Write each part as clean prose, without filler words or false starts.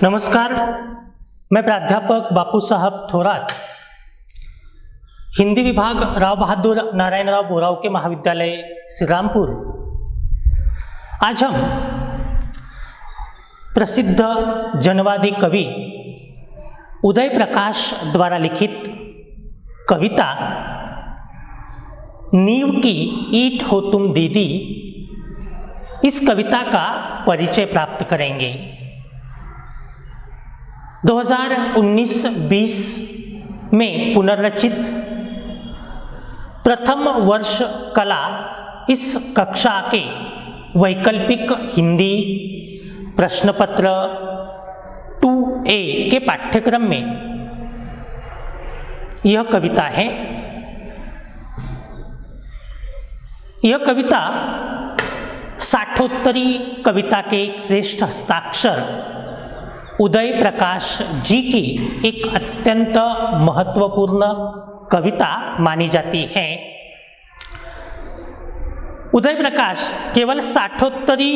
नमस्कार, मैं प्राध्यापक बापू साहब थोरात, हिंदी विभाग राव बहादुर नारायणराव बोरावके महाविद्यालय श्रीरामपुर। आज हम प्रसिद्ध जनवादी कवि उदय प्रकाश द्वारा लिखित कविता नींव की ईंट हो तुम दीदी, इस कविता का परिचय प्राप्त करेंगे। 2019-20 में पुनर्रचित प्रथम वर्ष कला इस कक्षा के वैकल्पिक हिंदी प्रश्नपत्र 2A के पाठ्यक्रम में यह कविता है। यह कविता साठोत्तरी कविता के श्रेष्ठ हस्ताक्षर उदय प्रकाश जी की एक अत्यंत महत्वपूर्ण कविता मानी जाती है। उदय प्रकाश केवल साठोत्तरी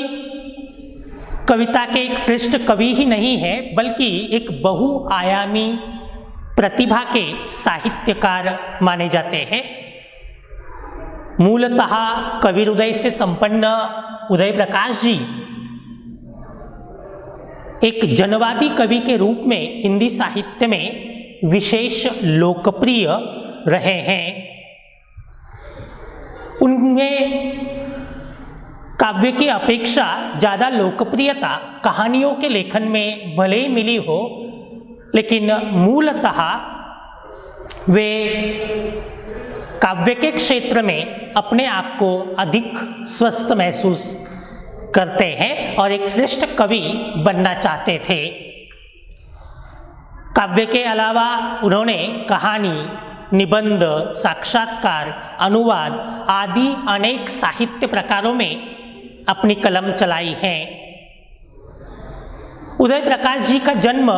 कविता के एक श्रेष्ठ कवि ही नहीं है, बल्कि एक बहुआयामी प्रतिभा के साहित्यकार माने जाते हैं। मूलतः कवि हृदय से संपन्न उदय प्रकाश जी एक जनवादी कवि के रूप में हिंदी साहित्य में विशेष लोकप्रिय रहे हैं। उनमें काव्य की अपेक्षा ज़्यादा लोकप्रियता कहानियों के लेखन में भले ही मिली हो, लेकिन मूलतः वे काव्य के क्षेत्र में अपने आप को अधिक स्वस्थ महसूस करते हैं और एक श्रेष्ठ कवि बनना चाहते थे। काव्य के अलावा उन्होंने कहानी, निबंध, साक्षात्कार, अनुवाद आदि अनेक साहित्य प्रकारों में अपनी कलम चलाई है। उदय प्रकाश जी का जन्म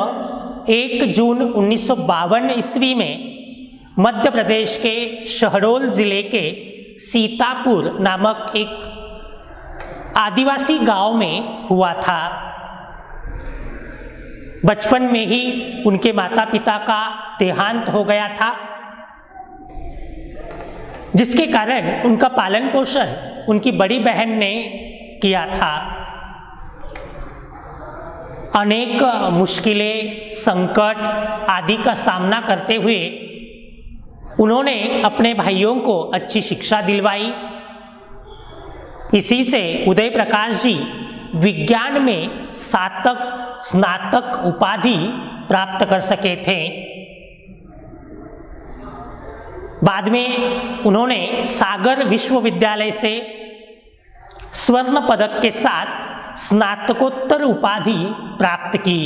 1 जून 1952 ईस्वी में मध्य प्रदेश के शहडोल जिले के सीतापुर नामक एक आदिवासी गांव में हुआ था। बचपन में ही उनके माता पिता का देहांत हो गया था, जिसके कारण उनका पालन पोषण उनकी बड़ी बहन ने किया था। अनेक मुश्किलें, संकट आदि का सामना करते हुए उन्होंने अपने भाइयों को अच्छी शिक्षा दिलवाई। इसी से उदय प्रकाश जी विज्ञान में स्नातक उपाधि प्राप्त कर सके थे। बाद में उन्होंने सागर विश्वविद्यालय से स्वर्ण पदक के साथ स्नातकोत्तर उपाधि प्राप्त की।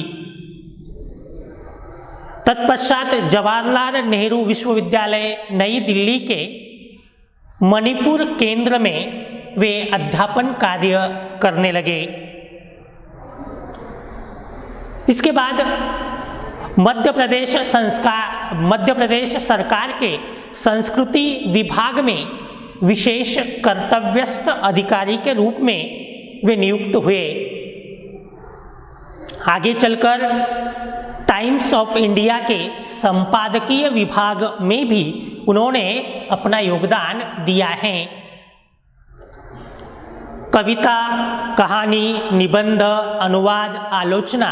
तत्पश्चात जवाहरलाल नेहरू विश्वविद्यालय नई दिल्ली के मणिपुर केंद्र में वे अध्यापन कार्य करने लगे। इसके बाद मध्य प्रदेश सरकार के संस्कृति विभाग में विशेष कर्तव्यस्थ अधिकारी के रूप में वे नियुक्त हुए। आगे चलकर टाइम्स ऑफ इंडिया के संपादकीय विभाग में भी उन्होंने अपना योगदान दिया है। कविता, कहानी, निबंध, अनुवाद, आलोचना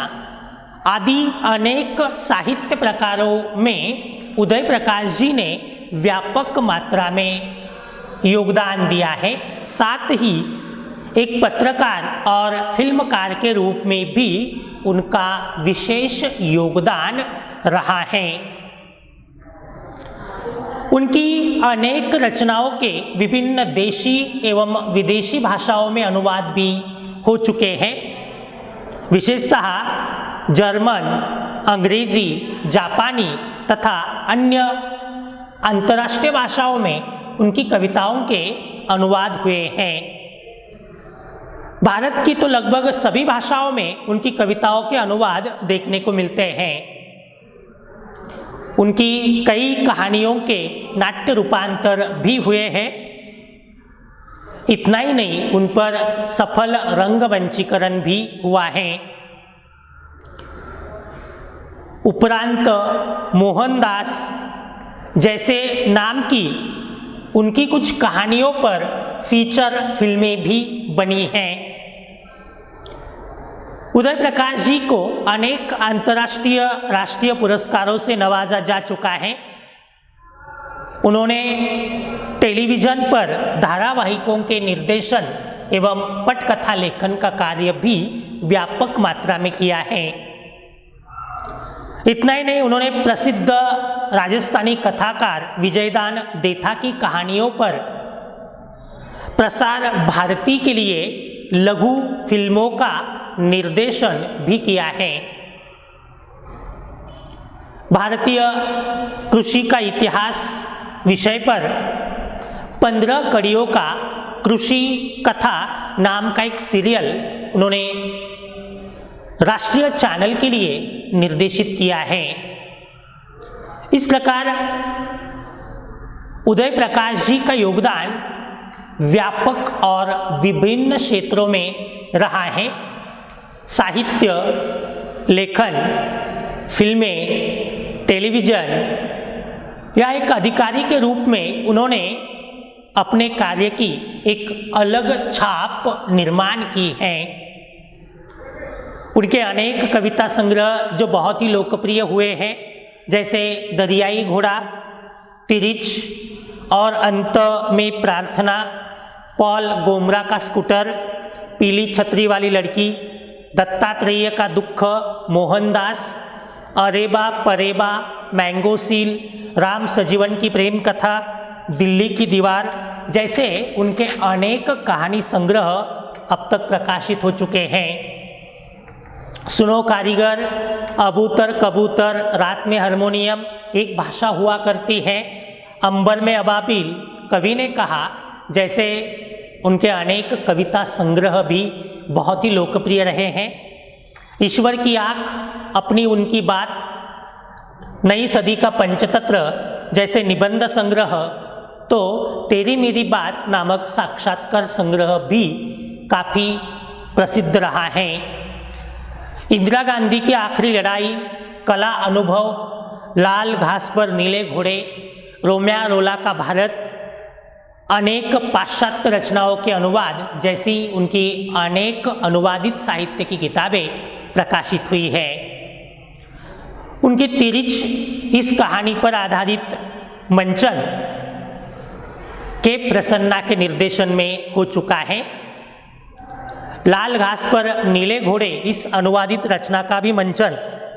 आदि अनेक साहित्य प्रकारों में उदय प्रकाश जी ने व्यापक मात्रा में योगदान दिया है। साथ ही एक पत्रकार और फिल्मकार के रूप में भी उनका विशेष योगदान रहा है। उनकी अनेक रचनाओं के विभिन्न देशी एवं विदेशी भाषाओं में अनुवाद भी हो चुके हैं। विशेषतः जर्मन, अंग्रेजी, जापानी तथा अन्य अंतर्राष्ट्रीय भाषाओं में उनकी कविताओं के अनुवाद हुए हैं। भारत की तो लगभग सभी भाषाओं में उनकी कविताओं के अनुवाद देखने को मिलते हैं। उनकी कई कहानियों के नाट्य रूपांतर भी हुए हैं। इतना ही नहीं, उन पर सफल रंगमंचीकरण भी हुआ है। उपरांत मोहनदास जैसे नाम की उनकी कुछ कहानियों पर फीचर फिल्में भी बनी हैं। उदय प्रकाश जी को अनेक अंतर्राष्ट्रीय राष्ट्रीय पुरस्कारों से नवाजा जा चुका है। उन्होंने टेलीविज़न पर धारावाहिकों के निर्देशन एवं पटकथा लेखन का कार्य भी व्यापक मात्रा में किया है। इतना ही नहीं, उन्होंने प्रसिद्ध राजस्थानी कथाकार विजयदान देथा की कहानियों पर प्रसार भारती के लिए लघु फिल्मों का निर्देशन भी किया है। भारतीय कृषि का इतिहास विषय पर 15 कड़ियों का कृषि कथा नाम का एक सीरियल उन्होंने राष्ट्रीय चैनल के लिए निर्देशित किया है। इस प्रकार उदय प्रकाश जी का योगदान व्यापक और विभिन्न क्षेत्रों में रहा है। साहित्य, लेखन, फिल्में, टेलीविज़न या एक अधिकारी के रूप में उन्होंने अपने कार्य की एक अलग छाप निर्माण की है। उनके अनेक कविता संग्रह जो बहुत ही लोकप्रिय हुए हैं, जैसे दरियाई घोड़ा, तिरिच और अंत में प्रार्थना, पॉल गोमरा का स्कूटर, पीली छतरी वाली लड़की, दत्तात्रेय का दुख, मोहनदास, अरेबा परेबा, मैंगो सील, राम सजीवन की प्रेम कथा, दिल्ली की दीवार जैसे उनके अनेक कहानी संग्रह अब तक प्रकाशित हो चुके हैं। सुनो कारीगर, अबूतर कबूतर, रात में हारमोनियम, एक भाषा हुआ करती है, अंबर में अबाबिल, कवि ने कहा जैसे उनके अनेक कविता संग्रह भी बहुत ही लोकप्रिय रहे हैं। ईश्वर की आँख, अपनी उनकी बात, नई सदी का पंचतंत्र जैसे निबंध संग्रह, तो तेरी मेरी बात नामक साक्षात्कार संग्रह भी काफ़ी प्रसिद्ध रहा है। इंदिरा गांधी की आखिरी लड़ाई, कला अनुभव, लाल घास पर नीले घोड़े, रोम्या रोला का भारत, अनेक पाश्चात्य रचनाओं के अनुवाद जैसी उनकी अनेक अनुवादित साहित्य की किताबें प्रकाशित हुई है। उनकी तिरिच इस कहानी पर आधारित मंचन के प्रसन्ना के निर्देशन में हो चुका है। लाल घास पर नीले घोड़े इस अनुवादित रचना का भी मंचन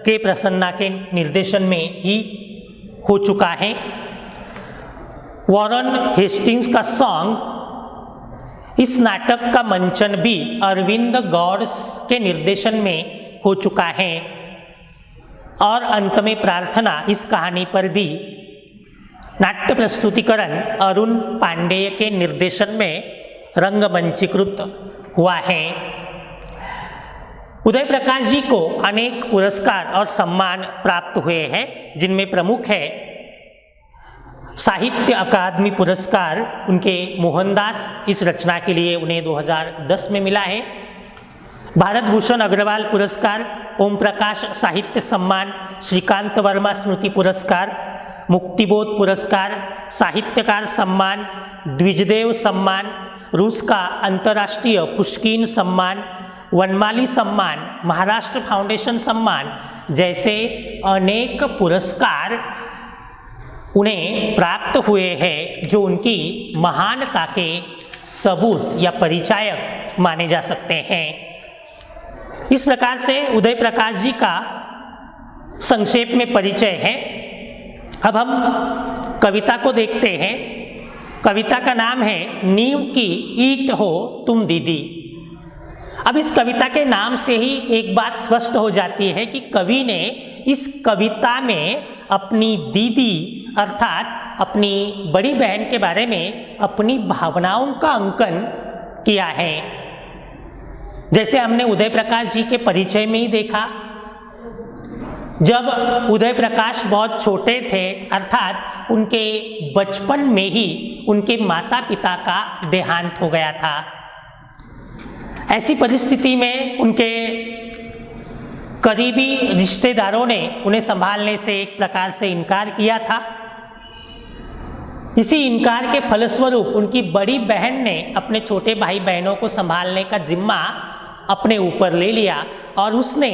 के प्रसन्ना के निर्देशन में ही हो चुका है। वॉरेन हेस्टिंग्स का सॉन्ग, इस नाटक का मंचन भी अरविंद गौड़ के निर्देशन में हो चुका है। और अंत में प्रार्थना, इस कहानी पर भी नाट्य प्रस्तुतिकरण अरुण पांडेय के निर्देशन में रंगमंचीकृत हुआ है। उदय प्रकाश जी को अनेक पुरस्कार और सम्मान प्राप्त हुए हैं, जिनमें प्रमुख है साहित्य अकादमी पुरस्कार, उनके मोहनदास इस रचना के लिए उन्हें 2010 में मिला है। भारत भूषण अग्रवाल पुरस्कार, ओम प्रकाश साहित्य सम्मान, श्रीकांत वर्मा स्मृति पुरस्कार, मुक्तिबोध पुरस्कार, साहित्यकार सम्मान, द्विजदेव सम्मान, रूस का अंतर्राष्ट्रीय पुष्किन सम्मान, वनमाली सम्मान, महाराष्ट्र फाउंडेशन सम्मान जैसे अनेक पुरस्कार उन्हें प्राप्त हुए हैं, जो उनकी महानता के सबूत या परिचायक माने जा सकते हैं। इस प्रकार से उदय प्रकाश जी का संक्षेप में परिचय है। अब हम कविता को देखते हैं। कविता का नाम है नींव की ईंट हो तुम दीदी। अब इस कविता के नाम से ही एक बात स्पष्ट हो जाती है कि कवि ने इस कविता में अपनी दीदी अर्थात अपनी बड़ी बहन के बारे में अपनी भावनाओं का अंकन किया है। जैसे हमने उदय प्रकाश जी के परिचय में ही देखा, जब उदय प्रकाश बहुत छोटे थे अर्थात उनके बचपन में ही उनके माता पिता का देहांत हो गया था। ऐसी परिस्थिति में उनके करीबी रिश्तेदारों ने उन्हें संभालने से एक प्रकार से इनकार किया था। इसी इनकार के फलस्वरूप उनकी बड़ी बहन ने अपने छोटे भाई बहनों को संभालने का जिम्मा अपने ऊपर ले लिया और उसने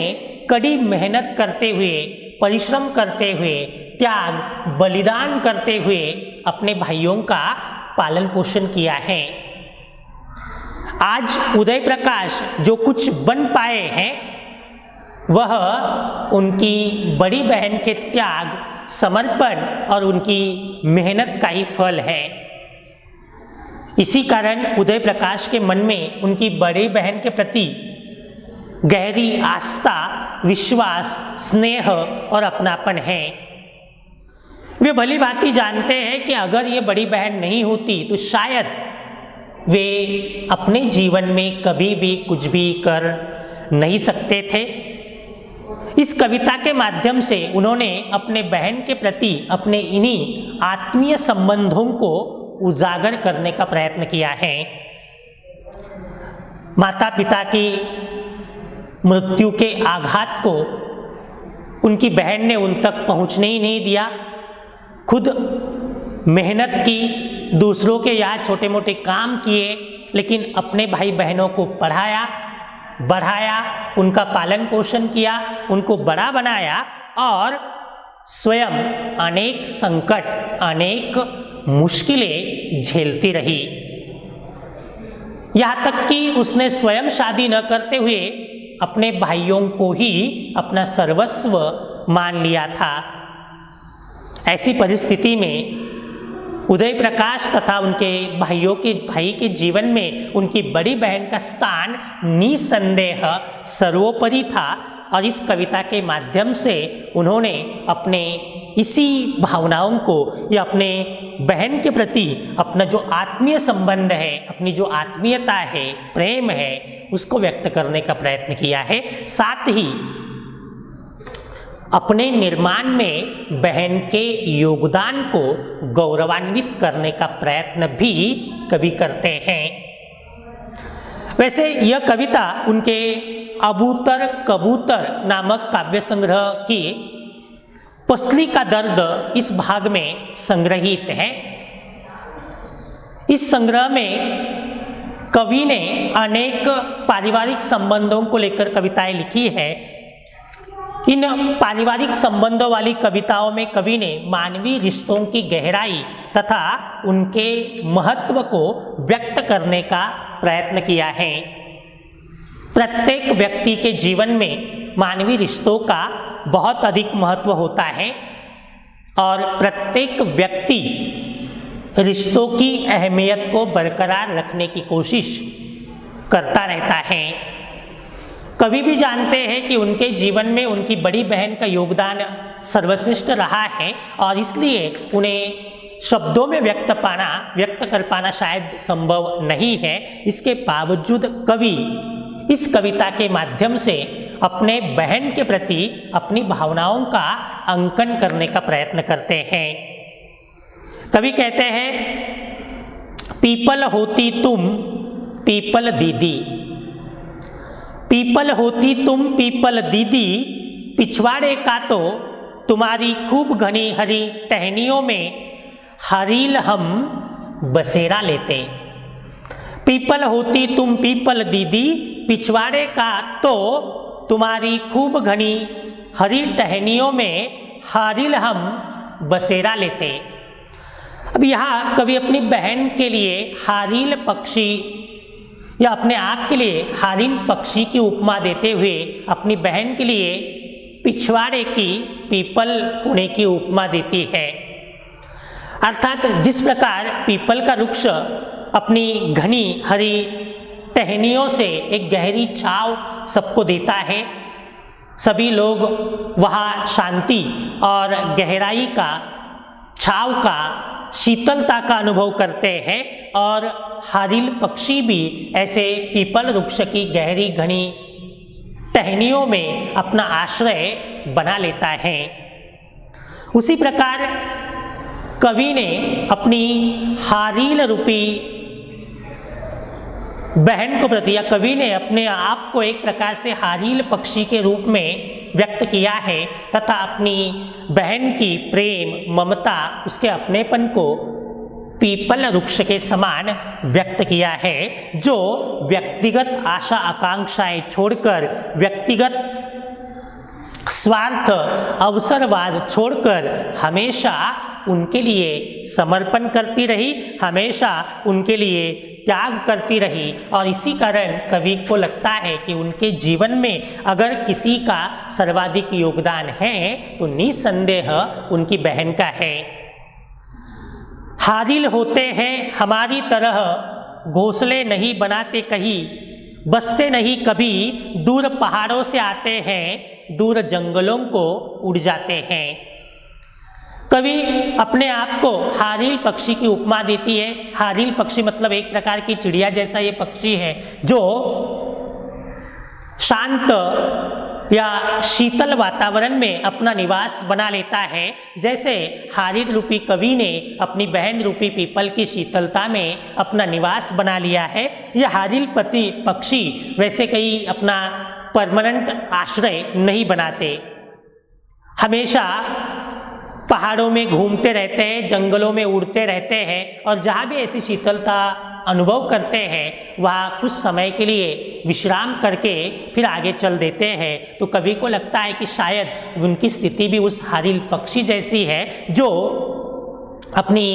कड़ी मेहनत करते हुए, परिश्रम करते हुए, त्याग बलिदान करते हुए अपने भाइयों का पालन पोषण किया है। आज उदय प्रकाश जो कुछ बन पाए हैं वह उनकी बड़ी बहन के त्याग, समर्पण और उनकी मेहनत का ही फल है। इसी कारण उदय प्रकाश के मन में उनकी बड़ी बहन के प्रति गहरी आस्था, विश्वास, स्नेह और अपनापन है। वे भली भांति जानते हैं कि अगर ये बड़ी बहन नहीं होती तो शायद वे अपने जीवन में कभी भी कुछ भी कर नहीं सकते थे। इस कविता के माध्यम से उन्होंने अपने बहन के प्रति अपने इन्हीं आत्मीय संबंधों को उजागर करने का प्रयत्न किया है। माता पिता की मृत्यु के आघात को उनकी बहन ने उन तक पहुंचने ही नहीं दिया। खुद मेहनत की, दूसरों के यहाँ छोटे मोटे काम किए, लेकिन अपने भाई बहनों को पढ़ाया, बढ़ाया, उनका पालन पोषण किया, उनको बड़ा बनाया और स्वयं अनेक संकट, अनेक मुश्किलें झेलती रही। यहाँ तक कि उसने स्वयं शादी न करते हुए अपने भाइयों को ही अपना सर्वस्व मान लिया था। ऐसी परिस्थिति में उदय प्रकाश तथा उनके भाई के जीवन में उनकी बड़ी बहन का स्थान निसंदेह सर्वोपरि था और इस कविता के माध्यम से उन्होंने अपने इसी भावनाओं को या अपने बहन के प्रति अपना जो आत्मीय संबंध है, अपनी जो आत्मीयता है, प्रेम है, उसको व्यक्त करने का प्रयत्न किया है। साथ ही अपने निर्माण में बहन के योगदान को गौरवान्वित करने का प्रयत्न भी कवि करते हैं। वैसे यह कविता उनके अबूतर कबूतर नामक काव्य संग्रह की पसली का दर्द इस भाग में संग्रहित है। इस संग्रह में कवि ने अनेक पारिवारिक संबंधों को लेकर कविताएं लिखी है। इन पारिवारिक संबंधों वाली कविताओं में कवि ने मानवीय रिश्तों की गहराई तथा उनके महत्व को व्यक्त करने का प्रयत्न किया है। प्रत्येक व्यक्ति के जीवन में मानवीय रिश्तों का बहुत अधिक महत्व होता है और प्रत्येक व्यक्ति रिश्तों की अहमियत को बरकरार रखने की कोशिश करता रहता है। कवि भी जानते हैं कि उनके जीवन में उनकी बड़ी बहन का योगदान सर्वश्रेष्ठ रहा है और इसलिए उन्हें शब्दों में व्यक्त कर पाना शायद संभव नहीं है। इसके बावजूद कवि इस कविता के माध्यम से अपने बहन के प्रति अपनी भावनाओं का अंकन करने का प्रयत्न करते हैं। कवि कहते हैं, पीपल होती तुम पीपल दीदी, पीपल होती तुम पीपल दीदी, पिछवाड़े का तो तुम्हारी खूब घनी हरी टहनियों में हरील हम बसेरा लेते। पीपल होती तुम पीपल दीदी, पिछवाड़े का तो तुम्हारी खूब घनी हरी टहनियों में हारिल हम बसेरा लेते। अब यहाँ कवि अपनी बहन के लिए हारिल पक्षी या अपने आप के लिए हारिन पक्षी की उपमा देते हुए अपनी बहन के लिए पिछवाड़े की पीपल होने की उपमा देती है। अर्थात जिस प्रकार पीपल का वृक्ष अपनी घनी हरी टहनियों से एक गहरी छांव सबको देता है, सभी लोग वहाँ शांति और गहराई का, छांव का, शीतलता का अनुभव करते हैं और हारिल पक्षी भी ऐसे पीपल वृक्ष की गहरी घनी टहनियों में अपना आश्रय बना लेता है। उसी प्रकार कवि ने अपनी हारिल रूपी बहन को प्रति या कवि ने अपने आप को एक प्रकार से हारिल पक्षी के रूप में व्यक्त किया है तथा अपनी बहन की प्रेम, ममता, उसके अपनेपन को पीपल वृक्ष के समान व्यक्त किया है, जो व्यक्तिगत आशा आकांक्षाएं छोड़कर, व्यक्तिगत स्वार्थ अवसरवाद छोड़कर हमेशा उनके लिए समर्पण करती रही, हमेशा उनके लिए त्याग करती रही। और इसी कारण कवि को लगता है कि उनके जीवन में अगर किसी का सर्वाधिक योगदान है तो निसंदेह उनकी बहन का है। हादिल होते हैं हमारी तरह, घोंसले नहीं बनाते कहीं, बसते नहीं कभी, दूर पहाड़ों से आते हैं, दूर जंगलों को उड़ जाते हैं। कवि अपने आप को हारिल पक्षी की उपमा देती है। हारिल पक्षी मतलब एक प्रकार की चिड़िया जैसा ये पक्षी है जो शांत या शीतल वातावरण में अपना निवास बना लेता है। जैसे हारिल रूपी कवि ने अपनी बहन रूपी पीपल की शीतलता में अपना निवास बना लिया है। यह हारिल पक्षी वैसे कहीं अपना परमानेंट आश्रय नहीं बनाते, हमेशा पहाड़ों में घूमते रहते हैं, जंगलों में उड़ते रहते हैं और जहाँ भी ऐसी शीतलता अनुभव करते हैं वहाँ कुछ समय के लिए विश्राम करके फिर आगे चल देते हैं। तो कवि को लगता है कि शायद उनकी स्थिति भी उस हारिल पक्षी जैसी है जो अपनी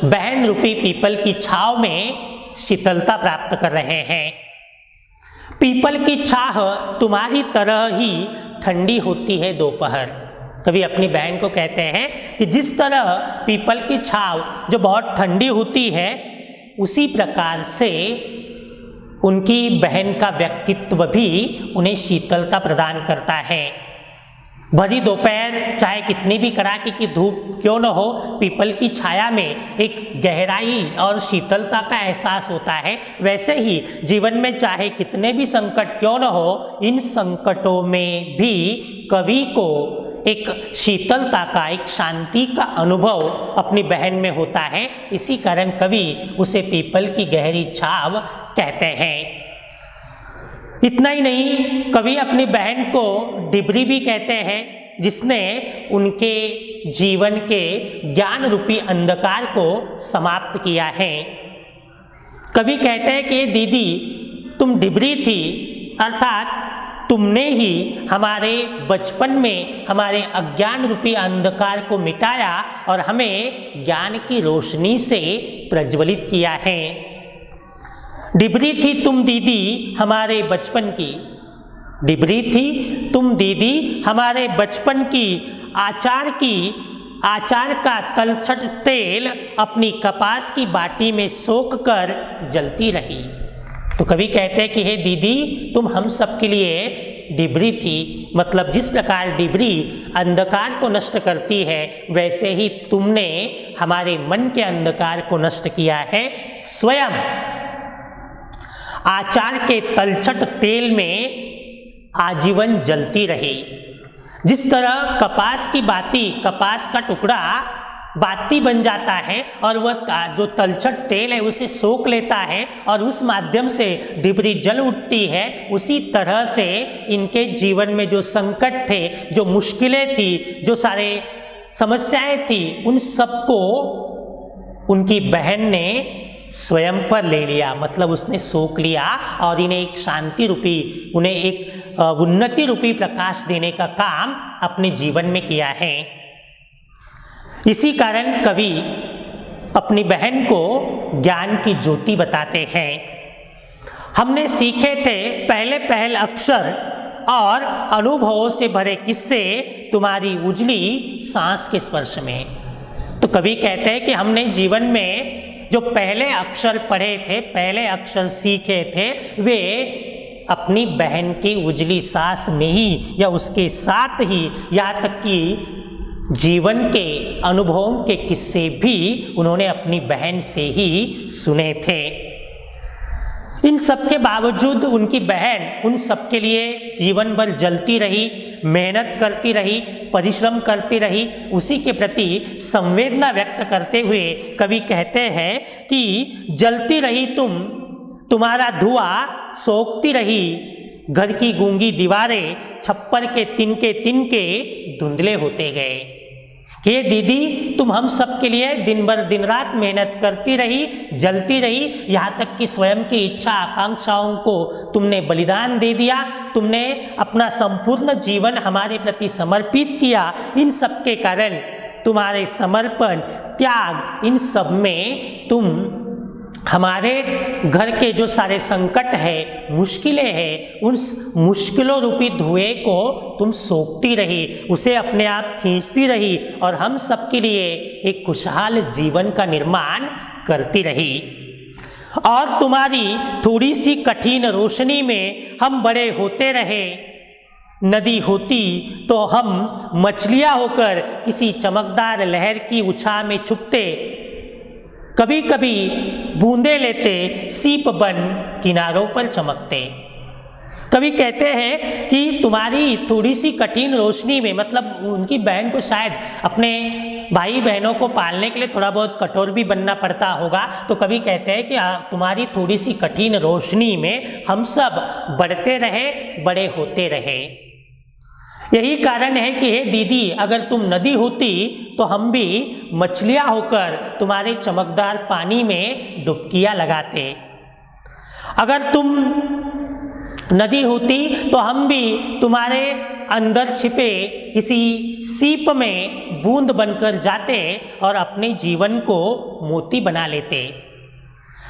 बहन रूपी पीपल की छांव में शीतलता प्राप्त कर रहे हैं। पीपल की छाह तुम्हारी तरह ही ठंडी होती है दोपहर। कभी अपनी बहन को कहते हैं कि जिस तरह पीपल की छाव जो बहुत ठंडी होती है, उसी प्रकार से उनकी बहन का व्यक्तित्व भी उन्हें शीतलता प्रदान करता है। भरी दोपहर चाहे कितनी भी कड़ाके की धूप क्यों न हो, पीपल की छाया में एक गहराई और शीतलता का एहसास होता है। वैसे ही जीवन में चाहे कितने भी संकट क्यों न हो, इन संकटों में भी कवि को एक शीतलता का, एक शांति का अनुभव अपनी बहन में होता है। इसी कारण कवि उसे पीपल की गहरी छाव कहते हैं। इतना ही नहीं, कवि अपनी बहन को डिबरी भी कहते हैं, जिसने उनके जीवन के ज्ञान रूपी अंधकार को समाप्त किया है। कवि कहते हैं कि दीदी तुम डिबरी थी, अर्थात तुमने ही हमारे बचपन में हमारे अज्ञान रूपी अंधकार को मिटाया और हमें ज्ञान की रोशनी से प्रज्वलित किया है। डिबरी थी तुम दीदी हमारे बचपन की, डिबरी थी तुम दीदी हमारे बचपन की, आचार का तलछट तेल अपनी कपास की बाटी में सोख कर जलती रही। तो कवि कहते हैं कि हे दीदी तुम हम सब के लिए डिबरी थी, मतलब जिस प्रकार डिबरी अंधकार को नष्ट करती है, वैसे ही तुमने हमारे मन के अंधकार को नष्ट किया है। स्वयं आचार के तलछट तेल में आजीवन जलती रही। जिस तरह कपास की बाती, कपास का टुकड़ा बाती बन जाता है और वह जो तलछट तेल है उसे सोख लेता है और उस माध्यम से डिबरी जल उठती है, उसी तरह से इनके जीवन में जो संकट थे, जो मुश्किलें थी, जो सारे समस्याएं थी, उन सबको उनकी बहन ने स्वयं पर ले लिया, मतलब उसने सोख लिया और इन्हें एक शांति रूपी, उन्हें एक उन्नति रूपी प्रकाश देने का काम अपने जीवन में किया है। इसी कारण कवि अपनी बहन को ज्ञान की ज्योति बताते हैं। हमने सीखे थे पहले पहल अक्षर और अनुभवों से भरे किस्से तुम्हारी उजली सांस के स्पर्श में। तो कवि कहते हैं कि हमने जीवन में जो पहले अक्षर पढ़े थे, पहले अक्षर सीखे थे, वे अपनी बहन की उजली सांस में ही या उसके साथ ही, यहाँ तक कि जीवन के अनुभवों के किस्से भी उन्होंने अपनी बहन से ही सुने थे। इन सब के बावजूद उनकी बहन उन सब के लिए जीवन भर जलती रही, मेहनत करती रही, परिश्रम करती रही। उसी के प्रति संवेदना व्यक्त करते हुए कवि कहते हैं कि जलती रही तुम, तुम्हारा धुआं सोखती रही, घर की गूंगी दीवारें, छप्पर के तिनके धुंधले होते गए कि दीदी तुम हम सब के लिए दिन भर दिन रात मेहनत करती रही, जलती रही, यहाँ तक कि स्वयं की इच्छा आकांक्षाओं को तुमने बलिदान दे दिया, तुमने अपना संपूर्ण जीवन हमारे प्रति समर्पित किया। इन सब के कारण तुम्हारे समर्पण, त्याग, इन सब में तुम हमारे घर के जो सारे संकट है, मुश्किलें हैं, उन मुश्किलों रूपी धुएं को तुम सोखती रही, उसे अपने आप खींचती रही और हम सबके लिए एक खुशहाल जीवन का निर्माण करती रही। और तुम्हारी थोड़ी सी कठिन रोशनी में हम बड़े होते रहे। नदी होती तो हम मछलियां होकर किसी चमकदार लहर की उछाल में छुपते, कभी कभी बूंदे लेते, सीप बन किनारों पर चमकते। कभी कहते हैं कि तुम्हारी थोड़ी सी कठिन रोशनी में, मतलब उनकी बहन को शायद अपने भाई बहनों को पालने के लिए थोड़ा बहुत कठोर भी बनना पड़ता होगा, तो कभी कहते हैं कि तुम्हारी थोड़ी सी कठिन रोशनी में हम सब बढ़ते रहे, बड़े होते रहे। यही कारण है कि हे दीदी, अगर तुम नदी होती तो हम भी मछलियां होकर तुम्हारे चमकदार पानी में डुबकियां लगाते। अगर तुम नदी होती तो हम भी तुम्हारे अंदर छिपे किसी सीप में बूंद बनकर जाते और अपने जीवन को मोती बना लेते।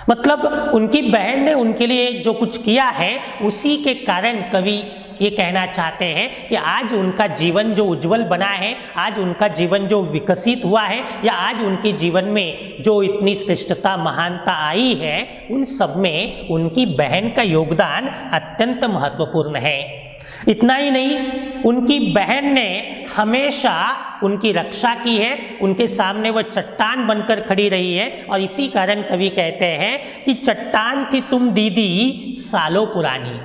मतलब उनकी बहन ने उनके लिए जो कुछ किया है, उसी के कारण कवि ये कहना चाहते हैं कि आज उनका जीवन जो उज्जवल बना है, आज उनका जीवन जो विकसित हुआ है, या आज उनके जीवन में जो इतनी श्रेष्ठता, महानता आई है, उन सब में उनकी बहन का योगदान अत्यंत महत्वपूर्ण है। इतना ही नहीं, उनकी बहन ने हमेशा उनकी रक्षा की है, उनके सामने वह चट्टान बनकर खड़ी रही है। और इसी कारण कवि कहते हैं कि चट्टान थी तुम दीदी सालों पुरानी,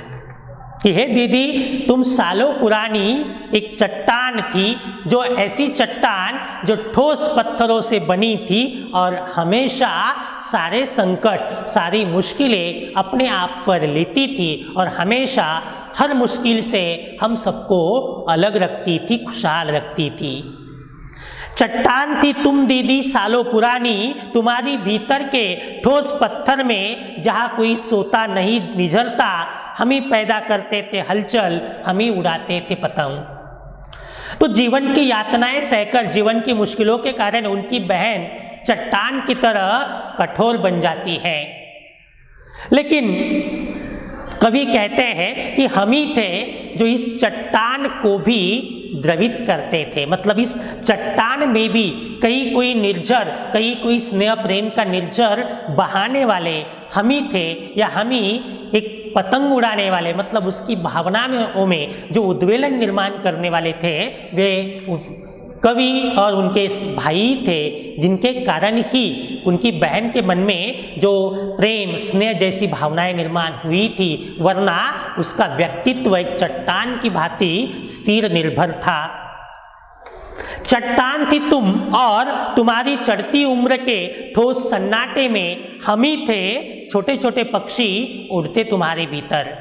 कि हे दीदी तुम सालों पुरानी एक चट्टान थी, जो ऐसी चट्टान जो ठोस पत्थरों से बनी थी और हमेशा सारे संकट, सारी मुश्किलें अपने आप पर लेती थी और हमेशा हर मुश्किल से हम सबको अलग रखती थी, खुशहाल रखती थी। चट्टान थी तुम दीदी सालों पुरानी, तुम्हारी भीतर के ठोस पत्थर में जहाँ कोई सोता नहीं निझरता, हम ही पैदा करते थे हलचल, हम ही उड़ाते थे पतंग। तो जीवन की यातनाएं सहकर, जीवन की मुश्किलों के कारण उनकी बहन चट्टान की तरह कठोर बन जाती है। लेकिन कवि कहते हैं कि हम ही थे जो इस चट्टान को भी द्रवित करते थे। मतलब इस चट्टान में भी कहीं कोई निर्झर, कहीं कोई स्नेह प्रेम का निर्झर बहाने वाले हम ही थे, या हम ही एक पतंग उड़ाने वाले, मतलब उसकी भावना में जो उद्वेलन निर्माण करने वाले थे, वे कवि और उनके भाई थे, जिनके कारण ही उनकी बहन के मन में जो प्रेम, स्नेह जैसी भावनाएं निर्माण हुई थी, वरना उसका व्यक्तित्व एक चट्टान की भांति स्थिर निर्भर था। चट्टान थी तुम और तुम्हारी चढ़ती उम्र के ठोस सन्नाटे में हम ही थे छोटे छोटे पक्षी उड़ते तुम्हारे भीतर।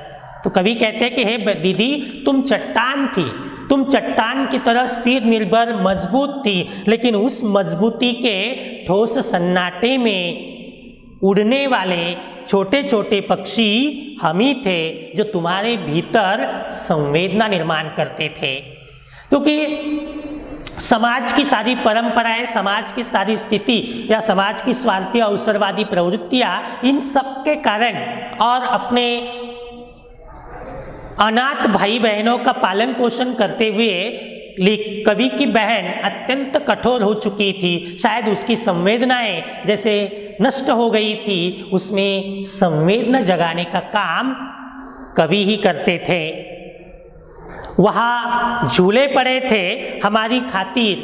तो कवि कहते हैं कि हे दीदी तुम चट्टान थी, तुम चट्टान की तरह स्थिर, निर्भर, मजबूत थी, लेकिन उस मजबूती के ठोस सन्नाटे में उड़ने वाले छोटे छोटे पक्षी हम ही थे, जो तुम्हारे भीतर संवेदना निर्माण करते थे। क्योंकि समाज की सारी परंपराएं, समाज की सारी स्थिति या समाज की स्वार्थी अवसरवादी प्रवृत्तियां, इन सब के कारण और अपने अनाथ भाई बहनों का पालन पोषण करते हुए कवि की बहन अत्यंत कठोर हो चुकी थी। शायद उसकी संवेदनाएं जैसे नष्ट हो गई थी, उसमें संवेदना जगाने का काम कवि ही करते थे। वहाँ झूले पड़े थे हमारी खातिर,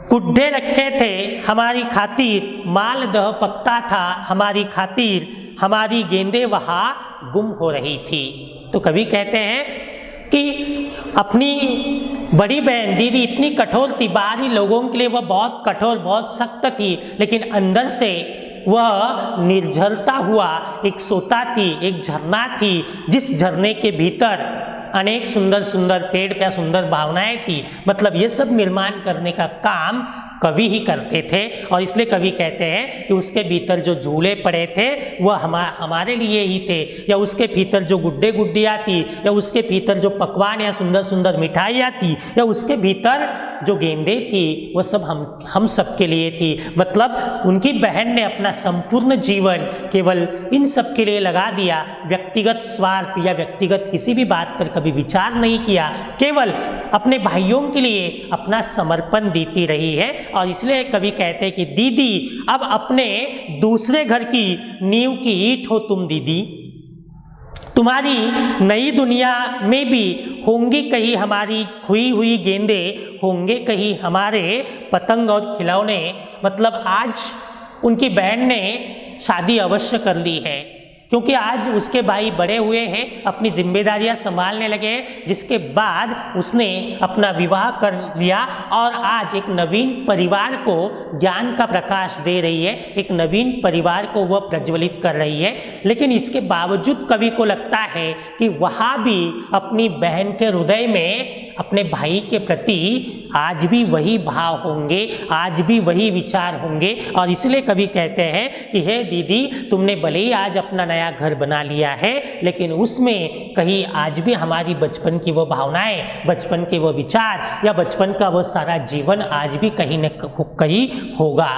कुड्ढे रखे थे हमारी खातिर, मालदह पकता था हमारी खातिर, हमारी गेंदें वहाँ गुम हो रही थी। तो कवि कहते हैं कि अपनी बड़ी बहन दीदी इतनी कठोर थी, बाहरी लोगों के लिए वह बहुत कठोर, बहुत सख्त थी, लेकिन अंदर से वह निर्झरता हुआ एक सोता थी, एक झरना थी, जिस झरने के भीतर अनेक सुंदर सुंदर पेड़ या सुंदर भावनाएं थी। मतलब ये सब निर्माण करने का काम कवि ही करते थे, और इसलिए कवि कहते हैं कि उसके भीतर जो झूले पड़े थे वह हमारे लिए ही थे, या उसके भीतर जो गुड्डे गुड्डियाँ थी, या उसके भीतर जो पकवान या सुंदर सुंदर मिठाइयाँ थी, या उसके भीतर जो गेंदें थी, वो सब हम सब के लिए थी। मतलब उनकी बहन ने अपना संपूर्ण जीवन केवल इन सब के लिए लगा दिया, व्यक्तिगत स्वार्थ या व्यक्तिगत किसी भी बात पर कभी विचार नहीं किया, केवल अपने भाइयों के लिए अपना समर्पण देती रही है। और इसलिए कवि कहते हैं कि दीदी अब अपने दूसरे घर की नींव की ईंट हो तुम दीदी, तुम्हारी नई दुनिया में भी होंगी कहीं हमारी खोई हुई गेंदें, होंगे कहीं हमारे पतंग और खिलौने। मतलब आज उनकी बहन ने शादी अवश्य कर ली है, क्योंकि आज उसके भाई बड़े हुए हैं, अपनी जिम्मेदारियां संभालने लगे, जिसके बाद उसने अपना विवाह कर लिया और आज एक नवीन परिवार को ज्ञान का प्रकाश दे रही है, एक नवीन परिवार को वह प्रज्वलित कर रही है। लेकिन इसके बावजूद कवि को लगता है कि वहाँ भी अपनी बहन के हृदय में अपने भाई के प्रति आज भी वही भाव होंगे, आज भी वही विचार होंगे। और इसलिए कवि कहते हैं कि हे दीदी, तुमने भले ही आज अपना नया घर बना लिया है, लेकिन उसमें कहीं आज भी हमारी बचपन की वो भावनाएं, बचपन के वो विचार या बचपन का वो सारा जीवन आज भी कहीं न कहीं होगा।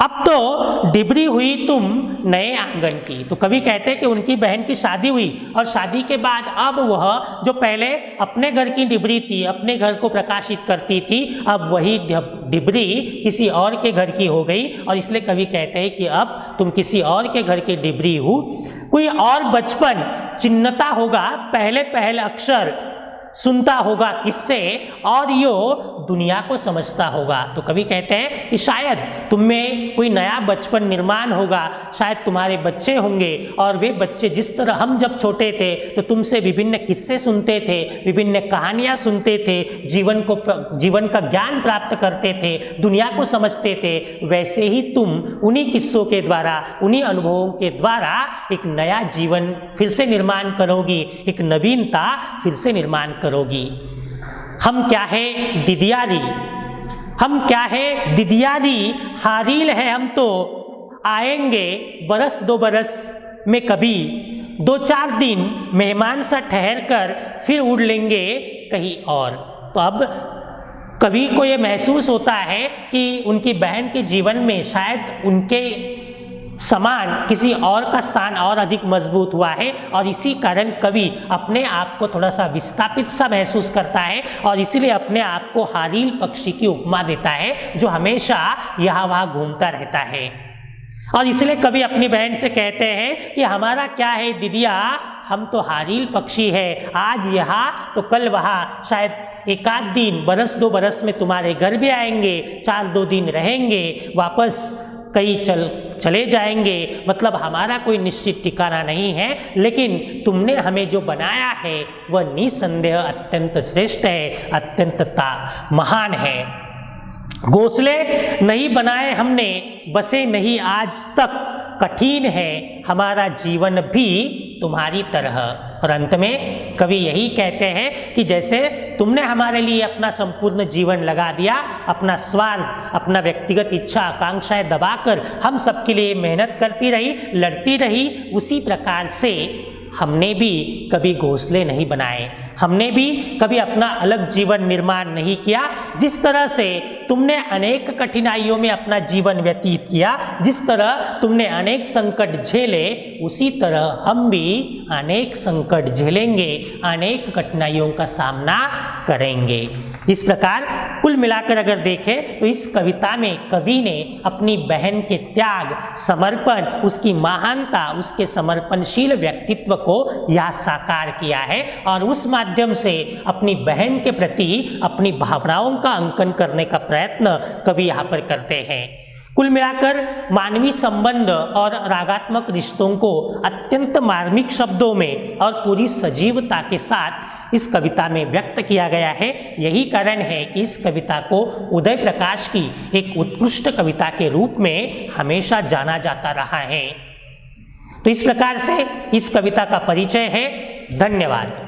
अब तो डिबरी हुई तुम नए आंगन की। तो कवि कहते हैं कि उनकी बहन की शादी हुई, और शादी के बाद अब वह जो पहले अपने घर की डिबरी थी, अपने घर को प्रकाशित करती थी, अब वही डिबरी किसी और के घर की हो गई। और इसलिए कवि कहते हैं कि अब तुम किसी और के घर की डिबरी हो, कोई और बचपन चिन्हता होगा, पहले पहले अक्षर सुनता होगा किससे, और यो दुनिया को समझता होगा। तो कवि कहते हैं कि शायद तुम में कोई नया बचपन निर्माण होगा, शायद तुम्हारे बच्चे होंगे, और वे बच्चे जिस तरह हम जब छोटे थे तो तुमसे विभिन्न किस्से सुनते थे, विभिन्न कहानियाँ सुनते थे, जीवन का ज्ञान प्राप्त करते थे, दुनिया को समझते थे, वैसे ही तुम उन्हीं किस्सों के द्वारा, उन्हीं अनुभवों के द्वारा एक नया जीवन फिर से निर्माण करोगी, एक नवीनता फिर से निर्माण करोगी। हम क्या है दिदियारी, हम क्या है दिदियारी, हारील है हम तो आएंगे बरस दो बरस में कभी, दो चार दिन मेहमान सा ठहर कर फिर उड़ लेंगे कहीं और। तो अब कवि को ये महसूस होता है कि उनकी बहन के जीवन में शायद उनके समान किसी और का स्थान और अधिक मजबूत हुआ है, और इसी कारण कवि अपने आप को थोड़ा सा विस्थापित सा महसूस करता है, और इसीलिए अपने आप को हारील पक्षी की उपमा देता है जो हमेशा यहाँ वहाँ घूमता रहता है। और इसलिए कवि अपनी बहन से कहते हैं कि हमारा क्या है दीदिया, हम तो हारील पक्षी है, आज यहाँ तो कल वहाँ, शायद एक आध दिन, बरस दो बरस में तुम्हारे घर भी आएंगे, चार दो दिन रहेंगे, वापस कई चले जाएंगे। मतलब हमारा कोई निश्चित ठिकाना नहीं है, लेकिन तुमने हमें जो बनाया है वह निसंदेह अत्यंत श्रेष्ठ है, अत्यंत महान है। घोंसले नहीं बनाए हमने, बसे नहीं आज तक, कठिन है हमारा जीवन भी तुम्हारी तरह। और अंत में कवि यही कहते हैं कि जैसे तुमने हमारे लिए अपना संपूर्ण जीवन लगा दिया, अपना स्वार्थ, अपना व्यक्तिगत इच्छा आकांक्षाएं दबाकर हम सबके लिए मेहनत करती रही, लड़ती रही, उसी प्रकार से हमने भी कभी घोंसले नहीं बनाए, हमने भी कभी अपना अलग जीवन निर्माण नहीं किया। जिस तरह से तुमने अनेक कठिनाइयों में अपना जीवन व्यतीत किया, जिस तरह तुमने अनेक संकट झेले, उसी तरह हम भी अनेक संकट झेलेंगे, अनेक कठिनाइयों का सामना करेंगे। इस प्रकार कुल मिलाकर अगर देखें तो इस कविता में कवि ने अपनी बहन के त्याग, समर्पण, उसकी महानता, उसके समर्पणशील व्यक्तित्व को यह साकार किया है, और उस माध्यम से अपनी बहन के प्रति अपनी भावनाओं का अंकन करने का प्रयत्न कवि यहाँ पर करते हैं। कुल मिलाकर मानवीय संबंध और रागात्मक रिश्तों को अत्यंत मार्मिक शब्दों में और पूरी सजीवता के साथ इस कविता में व्यक्त किया गया है। यही कारण है कि इस कविता को उदय प्रकाश की एक उत्कृष्ट कविता के रूप में हमेशा जाना जाता रहा है। तो इस प्रकार से इस कविता का परिचय है। धन्यवाद।